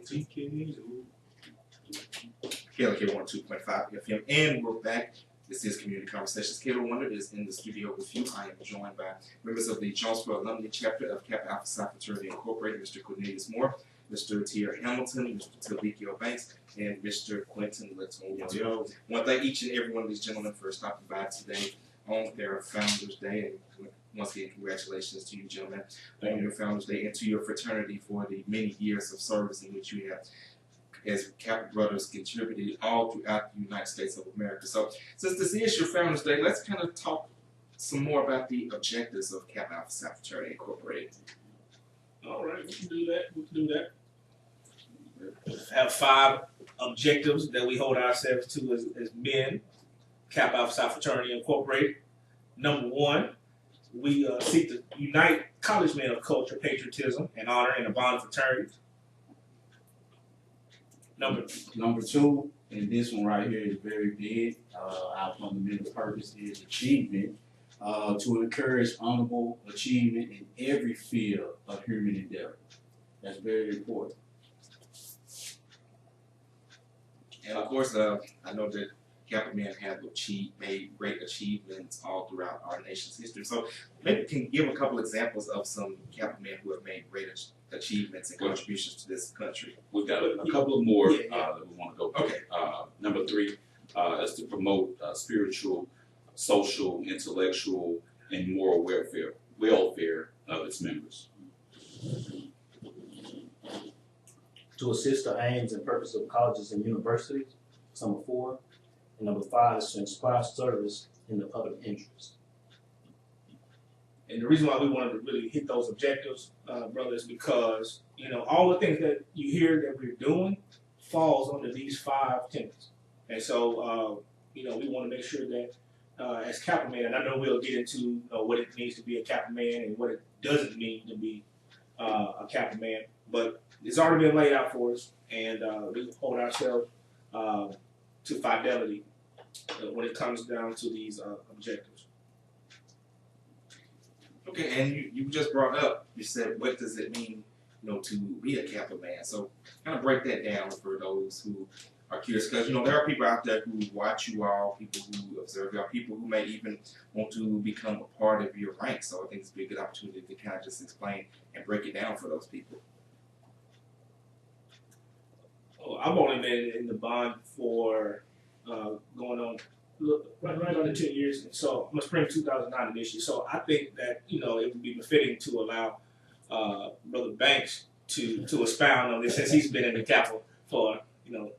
KLK 102.5 FM, and we're back. This is Community Conversations. Caleb Wonder is in the studio with you. I am joined by members of the Jonesboro Alumni chapter of Kappa Alpha Psi Fraternity Incorporated, Mr. Cornelius Moore, Mr. T.R. Hamilton, Mr. Talbekio Banks, and Mr. Quentin Little. I want to thank each and every one of these gentlemen for stopping by today on their Founders Day. And once again, congratulations to you, gentlemen, on your Founders Day and to your fraternity for the many years of service in which you have, as Kappa brothers, contributed all throughout the United States of America. So, since this is your Founders Day, let's kind of talk some more about the objectives of Kappa Alpha Psi Fraternity Incorporated. All right, we can do that. We can do that. We have 5 objectives that we hold ourselves to as men, Kappa Alpha Psi Fraternity Incorporated. Number 1, we seek to unite college men of culture, patriotism, and honor in a bond of fraternity. Number 2, and this one right here is very big. Our fundamental purpose is achievement, to encourage honorable achievement in every field of human endeavor. That's very important. And of course, I know that Kappa men have made great achievements all throughout our nation's history. So maybe you can give a couple examples of some Kappa men who have made great achievements and contributions to this country. We've got a couple of more that we want to go through. Okay. Number 3 is to promote spiritual, social, intellectual, and moral welfare of its members. To assist the aims and purpose of colleges and universities. Number 4. And number 5 is to inspire service in the public interest. And the reason why we wanted to really hit those objectives, brother, is because, you know, all the things that you hear that we're doing falls under these 5 tenets. And so, you know, we want to make sure that as Kappa men, and I know we'll get into what it means to be a Kappa man and what it doesn't mean to be a Kappa man, but it's already been laid out for us, and we hold ourselves to fidelity when it comes down to these objectives. Okay, and you just brought up, you said, what does it mean, you know, to be a Kappa man? So kind of break that down for those who are curious, because, you know, there are people out there who watch you all, people who observe you all, people who may even want to become a part of your ranks. So I think it's a good opportunity to kind of just explain and break it down for those people. Oh, I've only been in the bond for going on right under 10 years, and so I'm a spring 2009 initially. So I think that, you know, it would be befitting to allow Brother Banks to expound on this, since he's been in the Kappa for, you know,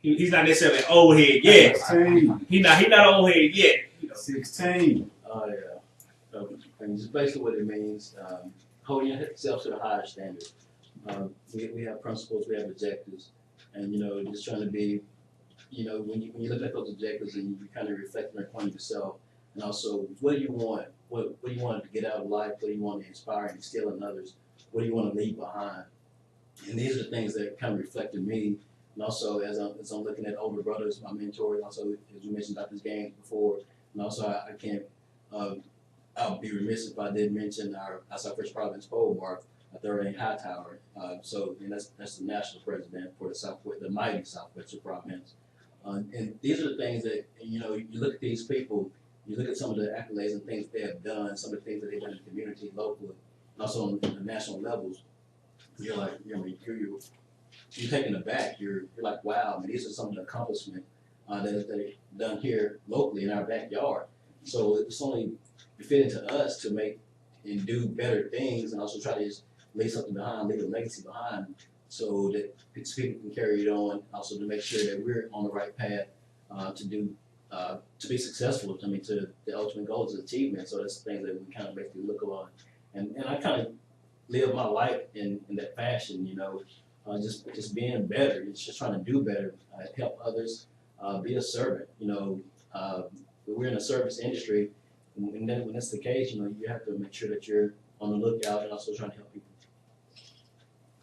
he's not necessarily an old head yet. 16. He's not old head yet. You know. 16. Oh, yeah. So, and just basically what it means, holding yourself to the higher standard. We have principles, we have objectives, and, you know, just trying to be, you know, when you look at those objectives and you kind of reflect on point of yourself, and also what do you want? What do you want to get out of life? What do you want to inspire and instill in others? What do you want to leave behind? And these are the things that kind of reflect in me. And also, as I'm looking at older brothers, my mentors, also, as you mentioned about this game before, and also I can't, I'll be remiss if I did mention our first province pole mark, a 3rd Hightower. So, and that's the national president for the mighty Southwestern province. And these are the things that, you know, you look at these people, you look at some of the accolades and things they have done, some of the things that they've done in the community, locally, and also on the national levels. You're like, you know, you're taken aback. You're like, wow, I mean, these are some of the accomplishments that are done here locally in our backyard. So it's only befitting to us to make and do better things, and also try to just leave something behind, leave a legacy behind, so that people can carry it on. Also to make sure that we're on the right path to be successful. I mean, to the ultimate goals of achievement. So that's the things that we kind of basically look on, and I kind of live my life in that fashion. You know, just being better. It's just trying to do better, help others, be a servant. You know, we're in a service industry, and then when that's the case, you know, you have to make sure that you're on the lookout and also trying to help people.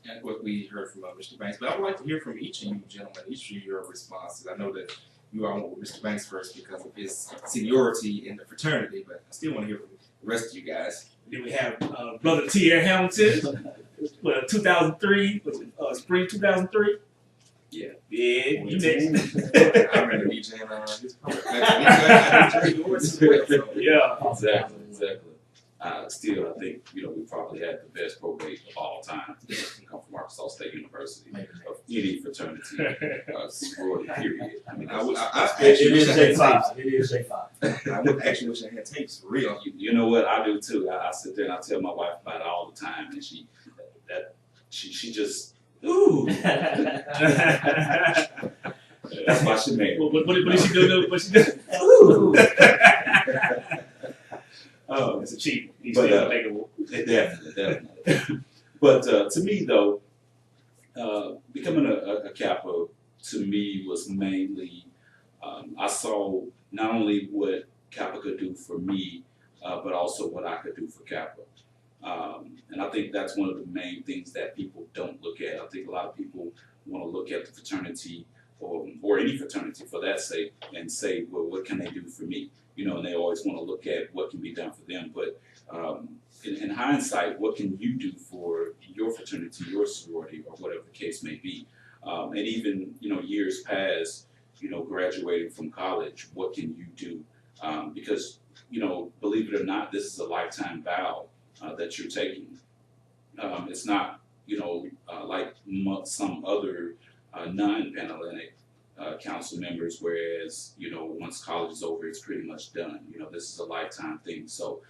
And what we heard from Mr. Banks, but I would like to hear from each of you gentlemen, each of your responses. I know that you all went with Mr. Banks first because of his seniority in the fraternity, but I still want to hear from the rest of you guys. Then we have Brother T.R. Hamilton, 2003, was it spring 2003? Yeah. Yeah, you next. I remember DJing his part. I DJ yours as well. So. Yeah. Exactly. Still, I think, we probably had the best probate of all time. Come from Arkansas State University, of any fraternity, sorority, period. I mean, It is J5. It is J5. I would actually wish I had tapes for real. You know what? I do too. I sit there and I tell my wife about it all the time, and she just ooh. That's why she made it. What did she do? What she do? Ooh. Oh, it's a cheat. He's But, still takeable. Definitely. But to me, though, becoming a Kappa to me was mainly I saw not only what Kappa could do for me, but also what I could do for Kappa. And I think that's one of the main things that people don't look at. I think a lot of people want to look at the fraternity or any fraternity for that sake and say, well, what can they do for me? And they always want to look at what can be done for them. But in hindsight, what can you do for your fraternity, your sorority, or whatever the case may be? And even, years past, graduating from college, what can you do? Because, believe it or not, this is a lifetime vow that you're taking. It's not, like some other non-Panhellenic council members, whereas, once college is over, it's pretty much done. This is a lifetime thing. So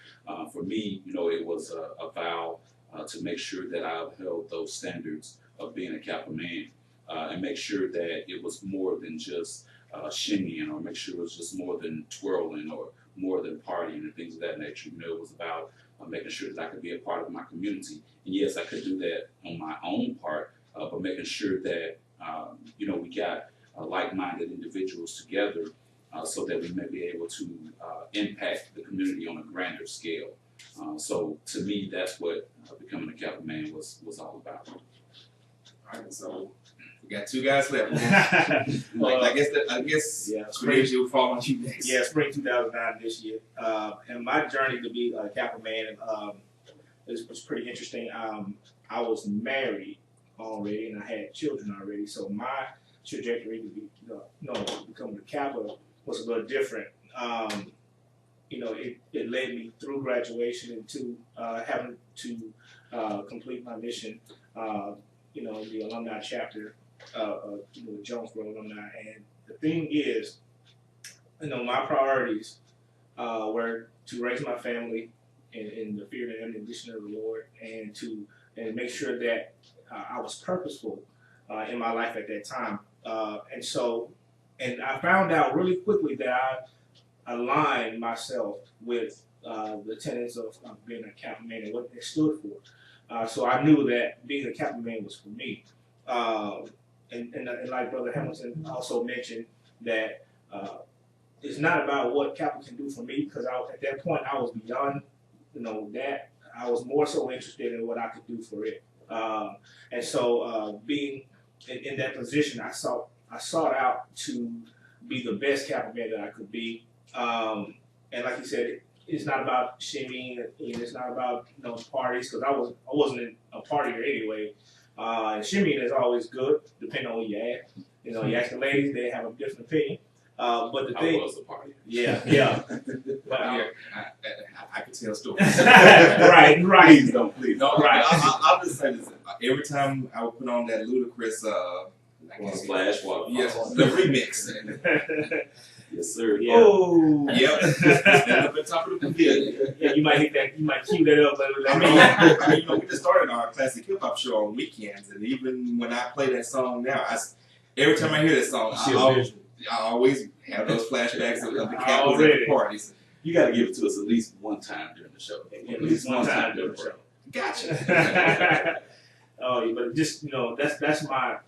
for me, it was a vow to make sure that I upheld those standards of being a Kappa man and make sure that it was more than just shimmying, or make sure it was just more than twirling or more than partying and things of that nature. It was about making sure that I could be a part of my community. And yes, I could do that on my own part, but making sure that, we got like-minded individuals together so that we may be able to impact the community on a grander scale. So to me, that's what becoming a Kappa man was all about. All right, so we got two guys left. I guess Yeah, spring will fall on you next. Yeah, spring 2009 this year. And my journey to be a Kappa man was pretty interesting. I was married already and I had children already, so my trajectory to becoming a Kappa was a little different. It led me through graduation into having to complete my mission, the alumni chapter, the Jonesboro alumni. And the thing is, my priorities were to raise my family in the fear and admonition of the Lord, and make sure that I was purposeful in my life at that time. And I found out really quickly that I aligned myself with the tenets of being a Kappa man and what they stood for. So I knew that being a Kappa man was for me. And like Brother Hamilton also mentioned, that it's not about what Kappa can do for me, because at that point I was beyond that. I was more so interested in what I could do for it. And so being in that position, I sought out to be the best Kappa man that I could be. And like you said, it's not about shimmying, and it's not about parties, because I wasn't a partier anyway. And shimmying is always good, depending on who you ask. You ask the ladies, they have a different opinion. But the thing, I was a partier. Yeah. But I could tell stories. right. Please don't, please. No, Right. I'll just say this. Every time I would put on that ludicrous Splash water. yes, the remix. Yes, sir. Yeah. Oh, yep. Stand up at the top of the pavilion. Yeah, you might hit that. You might cue that up. I mean, we just started our classic hip hop show on weekends, and even when I play that song now, every time I hear that song, I always have those flashbacks of the Kappas at the parties. You got to give it to us at least one time during the show. At least one time during the show. Gotcha. Oh, but just that's my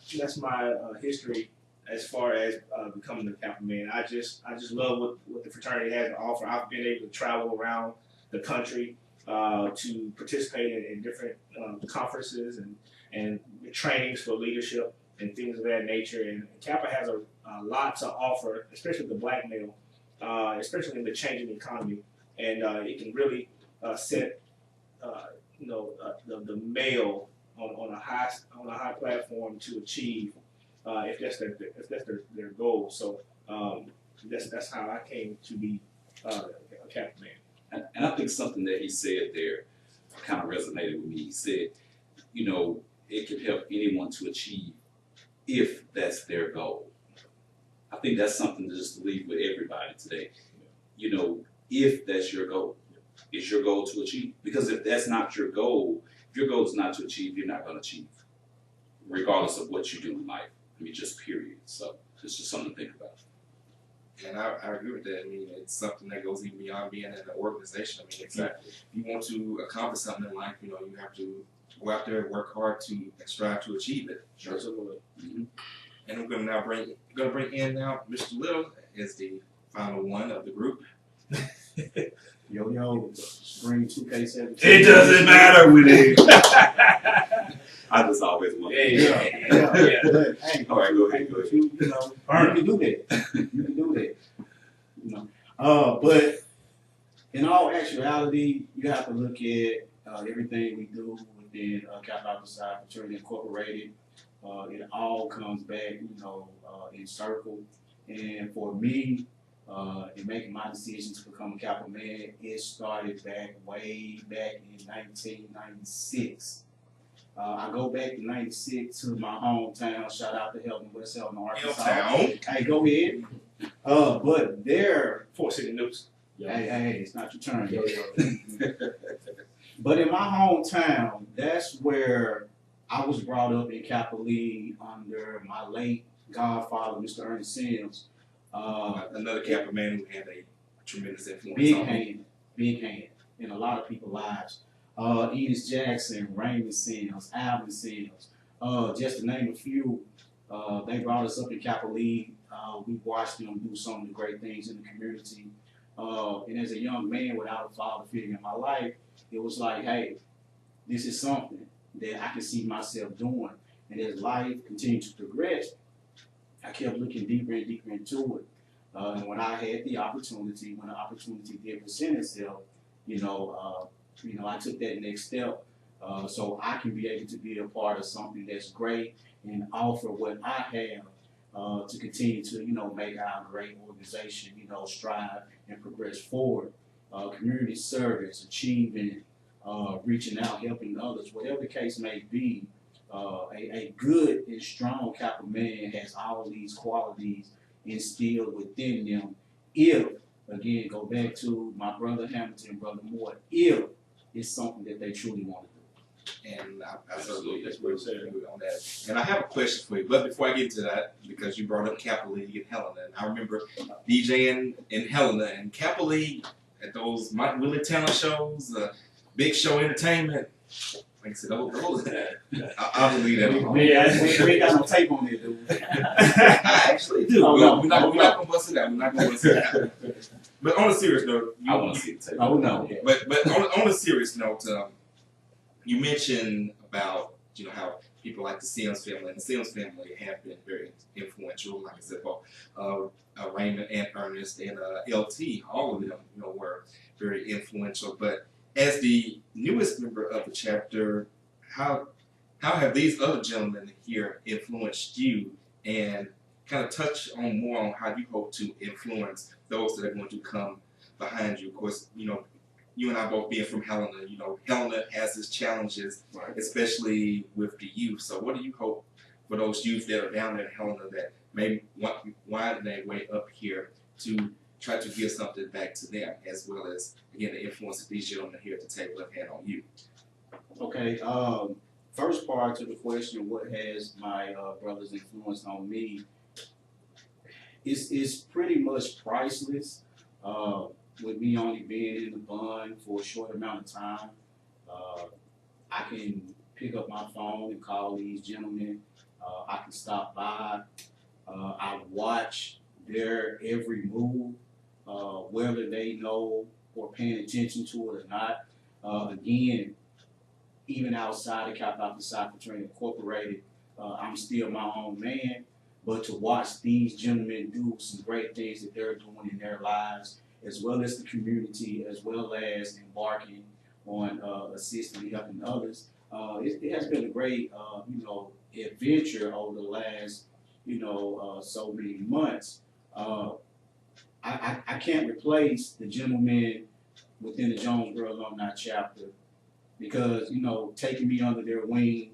history as far as becoming a Kappa man. I just love what the fraternity has to offer. I've been able to travel around the country to participate in different conferences and trainings for leadership. and things of that nature. And Kappa has a lot to offer, especially the black male, especially in the changing economy, and it can really set the male on a high platform to achieve if that's their goal. So that's how I came to be a Kappa man. And I think something that he said there kind of resonated with me. He said, it can help anyone to achieve if that's their goal. I think that's something to just leave with everybody today. If that's your goal, it's your goal to achieve. Because if that's not your goal, if your goal is not to achieve, you're not going to achieve, regardless of what you do in life. Just period. So it's just something to think about. And I agree with that. It's something that goes even beyond being in an organization. Exactly. If you want to accomplish something in life, you have to go out there and work hard to strive to achieve it. Sure. Absolutely. Mm-hmm. And we're going to bring in now Mr. Little as the final one of the group. Yo, Spring 2K17. It doesn't matter with it. I just always want to. Yeah. Hey, all right, go ahead. You can do that. You can do that. But in all actuality, you have to look at everything we do within Kappa Alpha Psi Fraternity Incorporated. It all comes back, in circle. And for me, in making my decision to become a Kappa man, it started way back in 1996. I go back to 96 to my hometown. Shout out to Helton, West Helton, Arkansas. Hey, go ahead. But there, Fort City News. Hey, it's not your turn yet. But in my hometown, that's where I was brought up in Kappa League under my late godfather, Mr. Ernest Sims. Another Kappa man who had a tremendous influence big hand in a lot of people's lives. Enos Jackson, Raymond Sims, Alvin Sims, just to name a few. They brought us up in Kappa League. We watched them do some of the great things in the community. And as a young man without a father figure in my life, it was like, hey, this is something that I can see myself doing. And as life continued to progress, I kept looking deeper and deeper into it. And when I had the opportunity, when the opportunity did present itself, I took that next step so I can be able to be a part of something that's great and offer what I have to continue to, make our great organization, strive and progress forward. Community service, achieving, reaching out, helping others, whatever the case may be. A good and strong Kappa man has all these qualities instilled within them if, again, go back to my brother Hamilton, brother Moore, if it's something that they truly want to do. And I absolutely agree on that. And I have a question for you, but before I get to that, because you brought up Kappa League in Helena, and I remember DJing in Helena and Kappa League at those Mike Willie talent shows, Big Show Entertainment. Like I said, I'll believe that. We ain't got no tape on there, dude. I actually do. We're not gonna bust it out. But on a serious note, I want to see the tape. Oh no. But on a serious note, you mentioned about how people like the Sims family, and the Sims family have been very influential. Like I said, Raymond and Ernest and LT, all of them, were very influential. But as the newest member of the chapter, how have these other gentlemen here influenced you, and kind of touch on more on how you hope to influence those that are going to come behind you? Of course, you and I both being from Helena, Helena has its challenges, right, especially with the youth. So what do you hope for those youth that are down there in Helena that may wind their way up here to try to give something back to them, as well as, again, the influence that these gentlemen here at the table have had on you? Okay, first part to the question, what has my brothers influenced on me, is pretty much priceless. With me only being in the bund for a short amount of time, I can pick up my phone and call these gentlemen. I can stop by. I watch their every move, whether they know or paying attention to it or not. Again, even outside of Kappa Alpha Psi Fraternity Incorporated, I'm still my own man. But to watch these gentlemen do some great things that they're doing in their lives, as well as the community, as well as embarking on assisting and helping others, it has been a great, adventure over the last, so many months. I can't replace the gentlemen within the Jonesboro Alumni chapter because, taking me under their wing,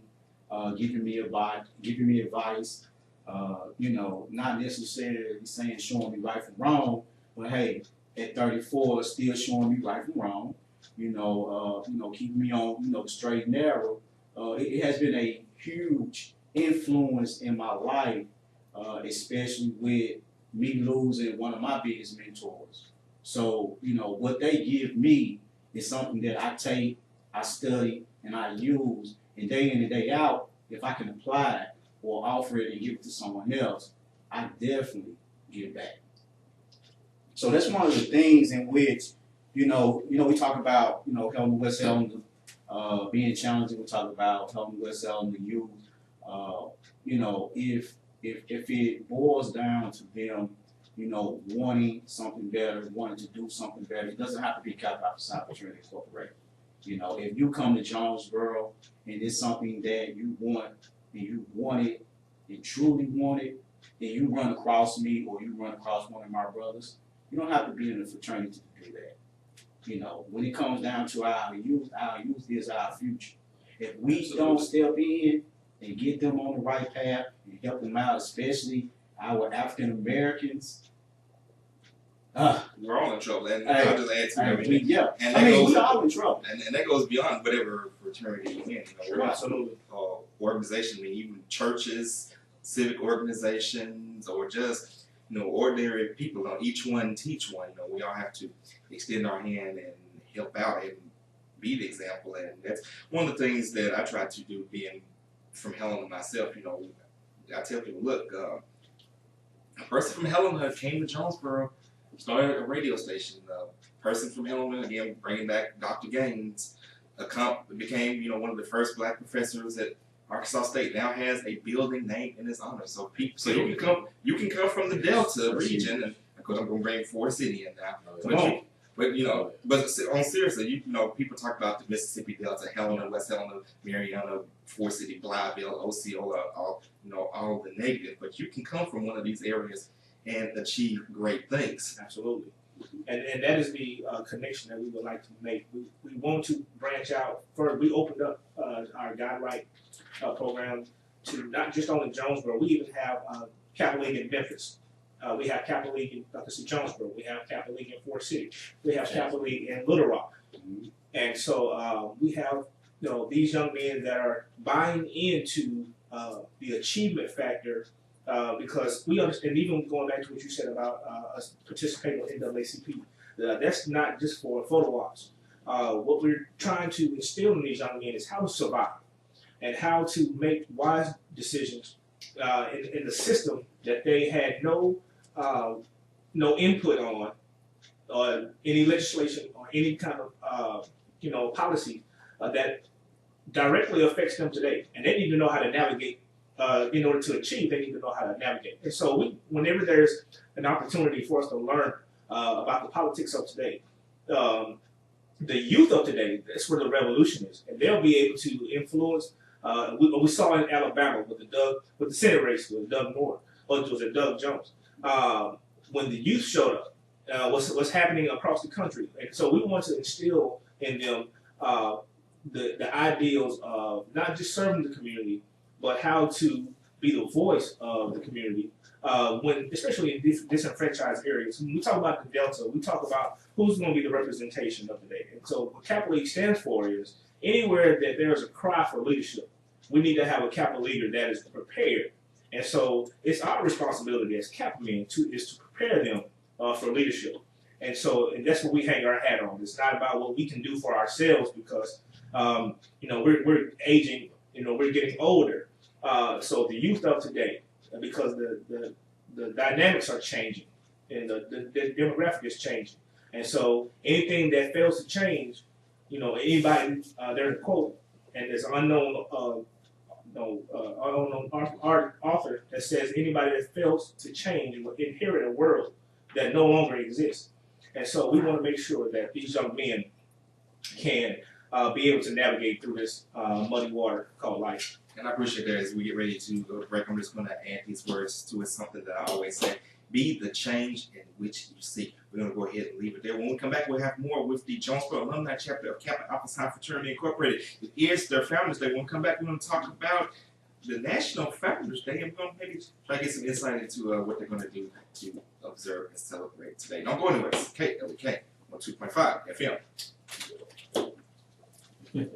giving me advice, not necessarily saying showing me right from wrong, but hey, at 34, still showing me right from wrong, keeping me on, the straight and narrow. It has been a huge influence in my life, especially with me losing one of my biggest mentors. So, what they give me is something that I take, I study, and I use, and day in and day out, if I can apply it or offer it and give it to someone else, I definitely give back. So that's one of the things in which, we talk about, helping West Helena, being challenging. We talk about helping West Helena youth. If it boils down to them, wanting something better, wanting to do something better, it doesn't have to be Kappa Alpha Fraternity Incorporated. If you come to Jonesboro and it's something that you want and you want it and truly want it, and you run across me or you run across one of my brothers, you don't have to be in a fraternity to do that. When it comes down to our youth is our future. If we don't step in and get them on the right path and help them out, especially our African Americans, we're all in trouble. And I'll just add to that. We all in trouble. And that goes beyond whatever fraternity you're in. Absolutely. Organization, even churches, civic organizations, or just ordinary people. Each one teach one. We all have to extend our hand and help out and be the example. And that's one of the things that I try to do, being from Helena myself. I tell people, look, a person from Helena came to Jonesboro, started a radio station. A person from Helena, again, bringing back Dr. Gaines, became one of the first black professors at Arkansas State. Now has a building named in his honor. So you can come from the Delta region, and of course I'm going to bring Ford City in now. But on seriously, people talk about the Mississippi Delta, Helena, West Helena, Mariana, Ford City, Blytheville, Osceola, all the negative. But you can come from one of these areas and achieve great things. Absolutely. And that is the connection that we would like to make. We want to branch out further. We opened up our God Right program to not just only Jonesboro. We even have Kappa League in Memphis. We have Kappa League in Jonesboro. We have Kappa League in Fort City. We have Kappa League in Little Rock. And so we have these young men that are buying into the achievement factor. Because we understand, even going back to what you said about us participating in NAACP, that's not just for photo ops. What we're trying to instill in these young men is how to survive and how to make wise decisions in the system that they had no input on any legislation or any kind of policy that directly affects them today, and they need to know how to navigate. In order to achieve, they need to know how to navigate. And so whenever there's an opportunity for us to learn about the politics of today, the youth of today, that's where the revolution is. And they'll be able to influence. We saw in Alabama with the Senate race with Doug Moore, or was it Doug Jones? When the youth showed up, what's happening across the country. And so we want to instill in them the ideals of not just serving the community, but how to be the voice of the community, especially in disenfranchised areas. When we talk about the Delta, we talk about who's going to be the representation of the day. And so what Kappa League stands for is anywhere that there is a cry for leadership, we need to have a Kappa leader that is prepared. And so it's our responsibility as Kappa men to prepare them for leadership. And that's what we hang our hat on. It's not about what we can do for ourselves because we're aging, we're getting older. So the youth of today, because the dynamics are changing and the demographic is changing. And so anything that fails to change, anybody, there's a quote, and there's an unknown author that says anybody that fails to change will inherit a world that no longer exists. And so we want to make sure that these young men can be able to navigate through this muddy water called life. And I appreciate that as we get ready to go to break, I'm just going to add these words to it, something that I always say. Be the change in which you see. We're going to go ahead and leave it there. When we come back, we'll have more with the Jonesboro Alumni chapter of Kappa Alpha Psi Fraternity Incorporated. It is their Founders Day. When we come back, we're going to talk about the National Founders Day, and we're going to maybe try to get some insight into what they're going to do to observe and celebrate today. Don't go anywhere. KLK 102.5 FM.